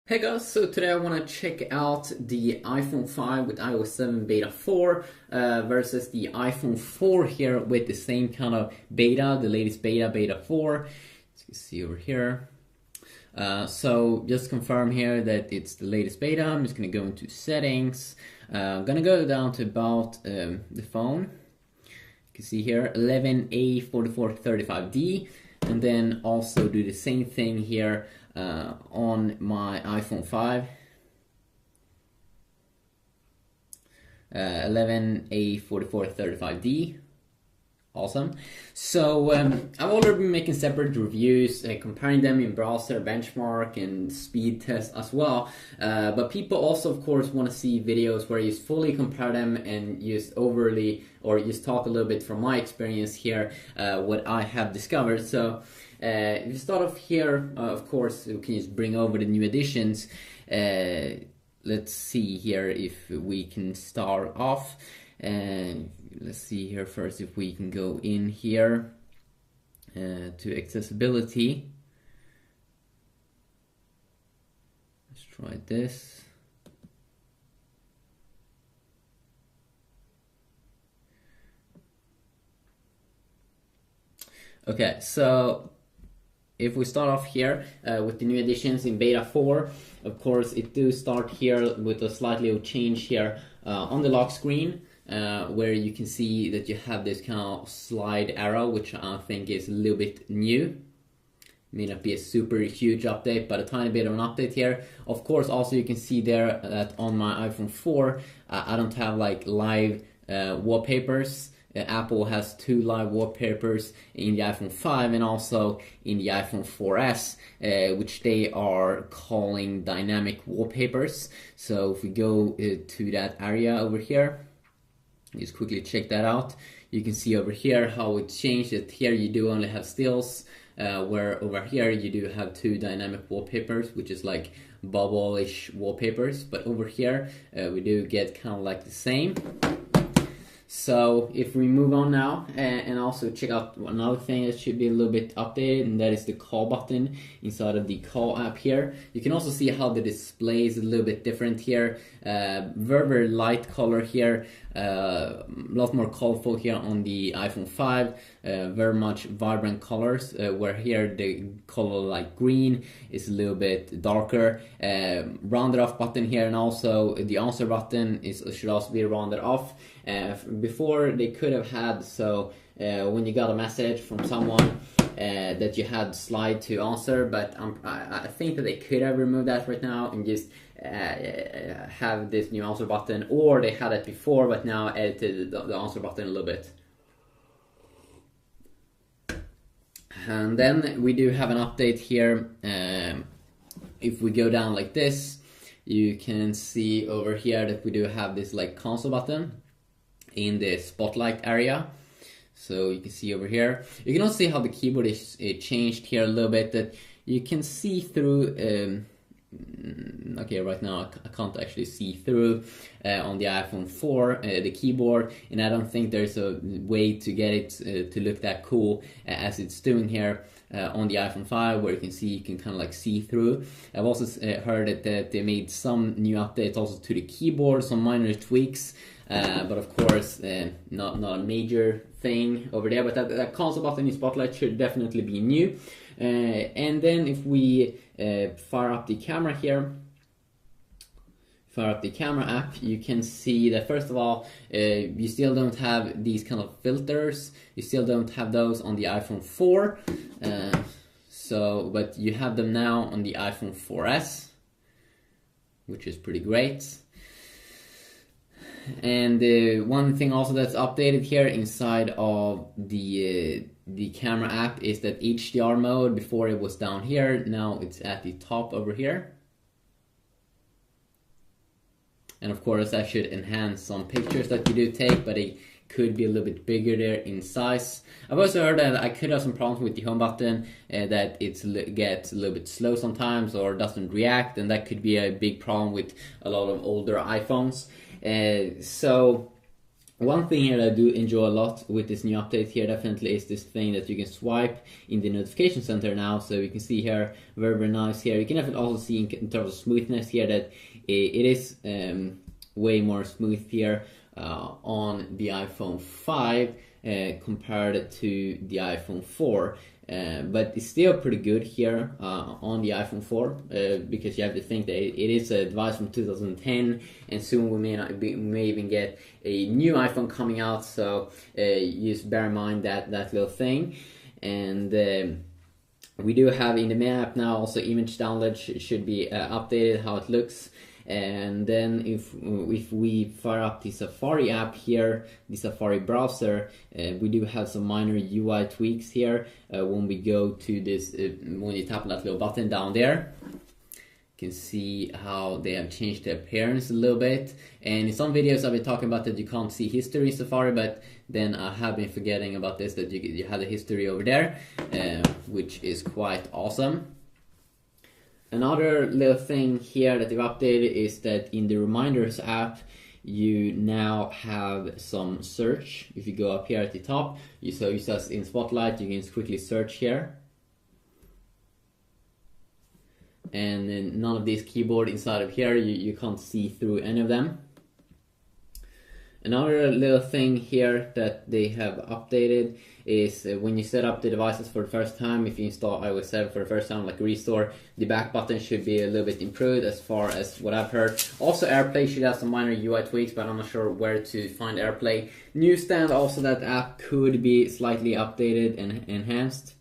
Hey guys, so today I want to check out the iPhone 5 with iOS 7 Beta 4 versus the iPhone 4 here with the same kind of beta, the latest beta, Beta 4. As you can see over here. So just confirm here that it's the latest beta. I'm just going to go into settings. I'm going to go down to about the phone. You can see here 11A4435D, and then also do the same thing here on my iPhone 5. 11A4435D. Awesome. So I've already been making separate reviews, comparing them in browser benchmark and speed test as well. But people also, of course, want to see videos where you fully compare them and just overly, or just talk a little bit from my experience here, what I have discovered. So if you start off here, of course, we can just bring over the new additions. Let's see here if we can start off. Let's see here first if we can go in here to accessibility. Let's try this. Okay, so if we start off here with the new additions in Beta 4, of course it do start here with a slightly change here on the lock screen. Where you can see that you have this kind of slide arrow, which I think is a little bit new. May not be a super huge update, but a tiny bit of an update here. Of course, also you can see there that on my iPhone 4, I don't have like live wallpapers. Apple has 2 live wallpapers in the iPhone 5 and also in the iPhone 4S, which they are calling dynamic wallpapers. So if we go to that area over here, just quickly check that out. You can see over here how it changed it. Here you do only have stills, where over here you do have 2 dynamic wallpapers, which is like bubble-ish wallpapers. But over here we do get kind of like the same. So if we move on now and also check out another thing that should be a little bit updated, and that is the call button inside of the call app here. You can also see how the display is a little bit different here. Very light color here, a lot more colorful here on the iPhone 5, very much vibrant colors, where here the color like green is a little bit darker. Rounded off button here, and also the answer button should also be rounded off. Before they could have had, so when you got a message from someone that you had slide to answer, but I think that they could have removed that right now and just have this new answer button, or they had it before but now edited the answer button a little bit. And then we do have an update here. If we go down like this, you can see over here that we do have this like console button in the spotlight area. So you can see over here, you can also see how the keyboard is changed here a little bit, that you can see through. Okay, right now I can't actually see through on the iPhone 4 the keyboard, and I don't think there's a way to get it to look that cool as it's doing here on the iPhone 5, where you can kind of like see through. I've also heard that they made some new updates also to the keyboard, some minor tweaks, but of course not a major thing over there. But that console button in Spotlight should definitely be new. And then if we fire up the camera here, fire up the camera app, you can see that first of all, you still don't have these kind of filters. You still don't have those on the iPhone 4. But you have them now on the iPhone 4S, which is pretty great. And one thing also that's updated here inside of the camera app is that HDR mode, before it was down here, now it's at the top over here. And of course that should enhance some pictures that you do take, but it could be a little bit bigger there in size. I've also heard that I could have some problems with the home button, that it gets a little bit slow sometimes or doesn't react, and that could be a big problem with a lot of older iPhones. So One thing here that I do enjoy a lot with this new update here definitely is this thing that you can swipe in the notification center now. So you can see here, very nice here. You can definitely also see in terms of smoothness here that it is way more smooth here on the iPhone 5 compared to the iPhone 4. But it's still pretty good here on the iPhone 4 because you have to think that it is a device from 2010, and soon we may even get a new iPhone coming out, so just bear in mind that little thing. And we do have in the map now also image download should be updated, how it looks. And then if we fire up the Safari app here, the Safari browser, we do have some minor UI tweaks here when we go to this, when you tap on that little button down there. You can see how they have changed the appearance a little bit. And in some videos I've been talking about that you can't see history in Safari, but then I have been forgetting about this, that you have the history over there, which is quite awesome. Another little thing here that they've updated is that in the Reminders app, you now have some search. If you go up here at the top, you just in Spotlight, you can quickly search here. And then none of these keyboard inside of here, you can't see through any of them. Another little thing here that they have updated is when you set up the devices for the first time, if you install iOS 7 for the first time, like restore, the back button should be a little bit improved as far as what I've heard. Also AirPlay should have some minor UI tweaks, but I'm not sure where to find AirPlay. Newsstand, also that app could be slightly updated and enhanced.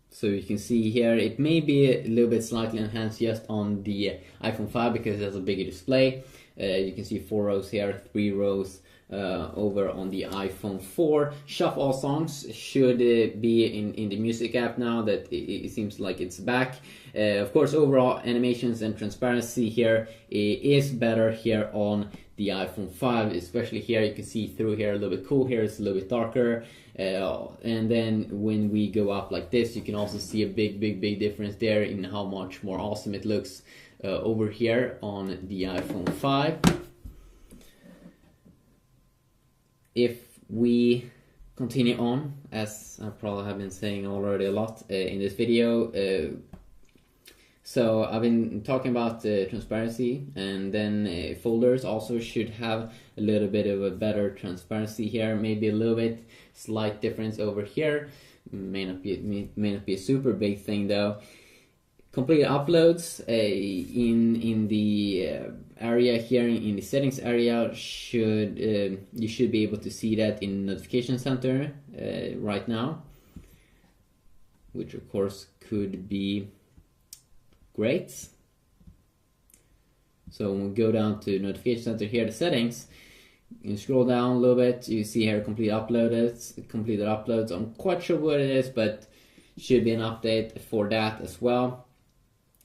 So you can see here, it may be a little bit slightly enhanced just on the iPhone 5 because it has a bigger display. You can see 4 rows here, 3 rows over on the iPhone 4. Shuffle all songs should be in the music app now that it seems like it's back. Of course, overall animations and transparency here is better here on the iPhone 5, especially here. You can see through here a little bit cool here, it's a little bit darker. And then when we go up like this, you can also see a big difference there in how much more awesome it looks over here on the iPhone 5. If we continue on, as I probably have been saying already a lot in this video, so I've been talking about transparency, and then folders also should have a little bit of a better transparency here, maybe a little bit slight difference over here, may not be a super big thing though. Complete uploads in the area here in the settings area should you should be able to see that in notification center right now, which of course could be great. So when we go down to notification center here, the settings, you scroll down a little bit, you see here completed uploads. I'm quite sure what it is, but should be an update for that as well.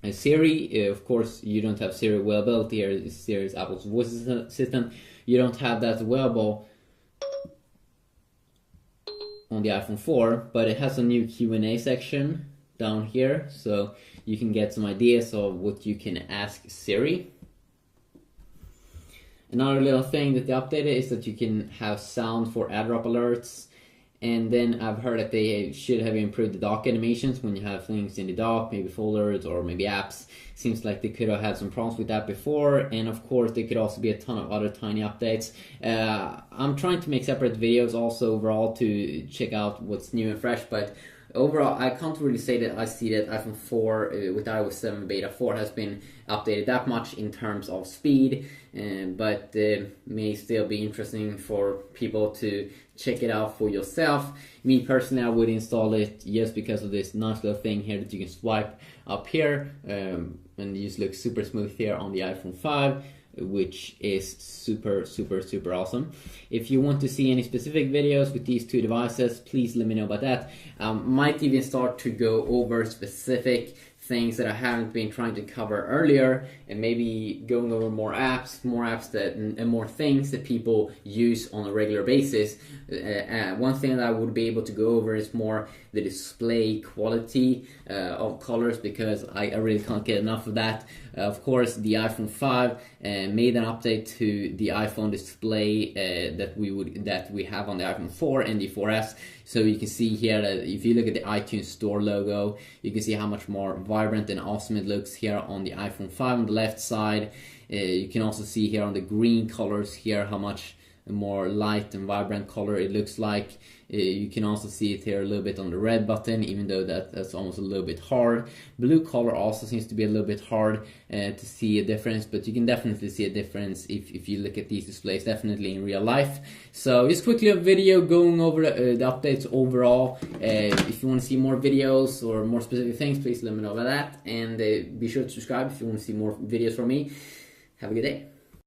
And Siri, of course, you don't have Siri availability here. Siri is Apple's voice assistant. You don't have that available on the iPhone 4, but it has a new Q&A section down here, so you can get some ideas of what you can ask Siri. Another little thing that they updated is that you can have sound for AirDrop alerts. And then I've heard that they should have improved the dock animations when you have things in the dock, maybe folders or maybe apps. Seems like they could have had some problems with that before, and of course there could also be a ton of other tiny updates. I'm trying to make separate videos also overall to check out what's new and fresh, but overall I can't really say that I see that iPhone 4 with iOS 7 Beta 4 has been updated that much in terms of speed, but may still be interesting for people to check it out for yourself. Me personally, I would install it just because of this nice little thing here that you can swipe up here, and it just looks super smooth here on the iPhone 5, which is super awesome. If you want to see any specific videos with these two devices, please let me know about that. Might even start to go over specific things that I haven't been trying to cover earlier, and maybe going over more apps that and more things that people use on a regular basis. One thing that I would be able to go over is more the display quality of colors, because I really can't get enough of that. Of course, the iPhone 5 made an update to the iPhone display that we have on the iPhone 4 and the 4S. So you can see here that if you look at the iTunes Store logo, you can see how much more vibrant and awesome it looks here on the iPhone 5 on the left side. You can also see here on the green colors here how much more light and vibrant color it looks like. You can also see it here a little bit on the red button, even though that's almost a little bit hard. Blue color also seems to be a little bit hard to see a difference, but you can definitely see a difference if you look at these displays, definitely in real life. So just quickly a video going over the updates overall. If you want to see more videos or more specific things, please let me know about that, and be sure to subscribe if you want to see more videos from me. Have a good day.